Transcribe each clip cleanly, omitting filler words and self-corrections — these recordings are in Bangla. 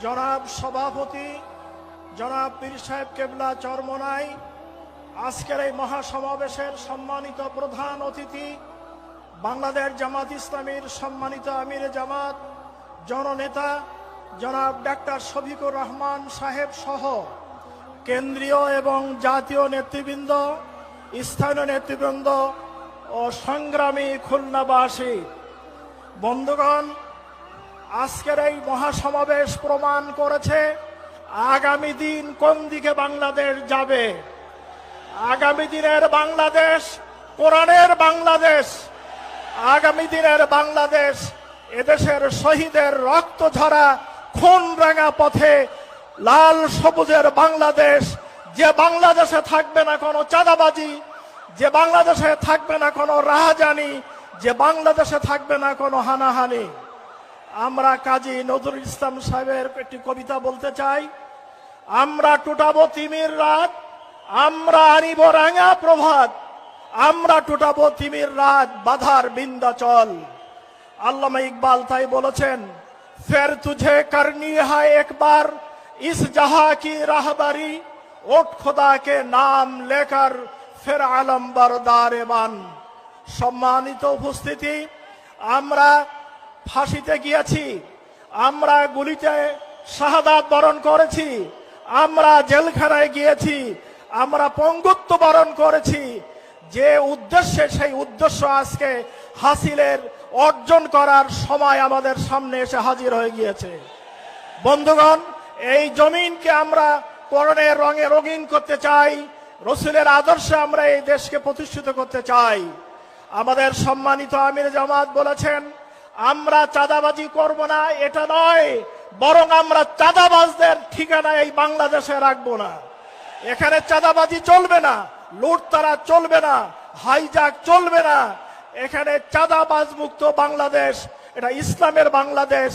জনাব সভাপতি জনাব পীর সাহেব কেবলা চরমোনাই, আজকের এই মহাসমাবেশের সম্মানিত প্রধান অতিথি, বাংলাদেশ জামাত ইসলামীর সম্মানিত আমির জামাত জননেতা জনাব ডাক্তার শফিকুর রহমান সাহেব সহ কেন্দ্রীয় এবং জাতীয় নেতৃবৃন্দ, স্থানীয় নেতৃবৃন্দ ও সংগ্রামী খুলনাবাসী বন্ধুগণ, আজকের এই মহাসমাবেশ প্রমাণ করেছে আগামী দিন কোন দিকে বাংলাদেশ যাবে। আগামী দিনের বাংলাদেশ কোরআনের বাংলাদেশ, আগামী দিনের বাংলাদেশ এদেশের শহীদের রক্ত ঝরা খুন রাঙা পথে লাল সবুজের বাংলাদেশ, যে বাংলাদেশে থাকবে না কোনো চাঁদাবাজি, যে বাংলাদেশে থাকবে না কোনো রাহাজানি, যে বাংলাদেশে থাকবে না কোনো হানাহানি। আমরা কাজী নজরুল ইসলাম সাহেবের একটি কবিতা বলতে চাই। আমরা টুটাবো তিমির রাত, আমরা আনিব রাঙা প্রভাত, আমরা টুটাবো তিমির রাত, বাধার বিন্ধ্যাচল। আল্লামা ইকবাল তাই বলেছেন, ফের তুঝে করনি হয় একবার ইস জাহা কি রাহবারি, ওঠ খোদা কে নাম লেকর ফের আলম বরদারে বান। সম্মানিত উপস্থিতি, আমরা ফাঁসিতে গিয়েছি, আমরা গুলিতে শাহাদাত বরণ করেছি, আমরা জেলখানায় গিয়েছি, আমরা পঙ্গুত্ব বরণ করেছি। যে উদ্দেশ্যে, সেই উদ্দেশ্য আজকে হাসিলের অর্জন করার সময় আমাদের সামনে এসে হাজির হয়ে গিয়েছে। বন্ধুগণ, এই জমিনকে আমরা কোরআনের রঙে রঙিন করতে চাই, রসুলের আদর্শে আমরা এই দেশকে প্রতিষ্ঠিত করতে চাই। আমাদের সম্মানিত আমির জামাত বলেছেন, আমরা চাঁদাবাজি করব না, এটা নয়, বরং আমরা চাঁদাবাজদের ঠিকানা এই বাংলাদেশে রাখবো না। এখানে চাঁদাবাজি চলবে না, লুটতারা চলবে না, হাইজাক চলবে না। এখানে চাঁদাবাজ মুক্ত বাংলাদেশ, এটা ইসলামের বাংলাদেশ।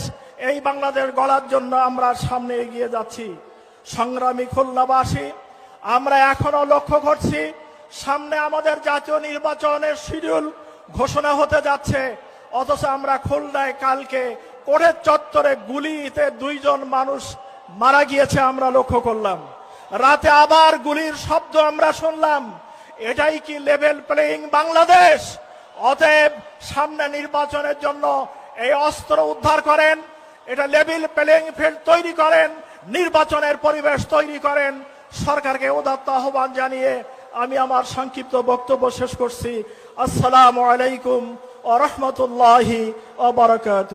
এই বাংলাদেশ গড়ার জন্য আমরা সামনে এগিয়ে যাচ্ছি। সংগ্রামী খুলনাবাসী, আমরা এখনো লক্ষ্য করছি সামনে আমাদের জাতীয় নির্বাচনের শিডিউল ঘোষণা হতে যাচ্ছে, অথচ আমরা খুলনায় কালকে কোর্টের চত্বরে গুলিতে 2 জন মানুষ মারা গিয়েছে আমরা লক্ষ্য করলাম। রাতে আবার গুলির শব্দ আমরা শুনলাম। এটাই কি লেভেল প্লেইং বাংলাদেশ? অতএব সামনে নির্বাচনের জন্য এই অস্ত্র উদ্ধার করেন, এটা লেভেল প্লেইং ফিল্ড তৈরি করেন, নির্বাচনের পরিবেশ তৈরি করেন। সরকারকে উদাত্ত আহ্বান জানিয়ে আমি আমার সংক্ষিপ্ত বক্তব্য শেষ করছি। আসসালামু আলাইকুম ওয়া রাহমাতুল্লাহি ওয়া বারাকাতুহু।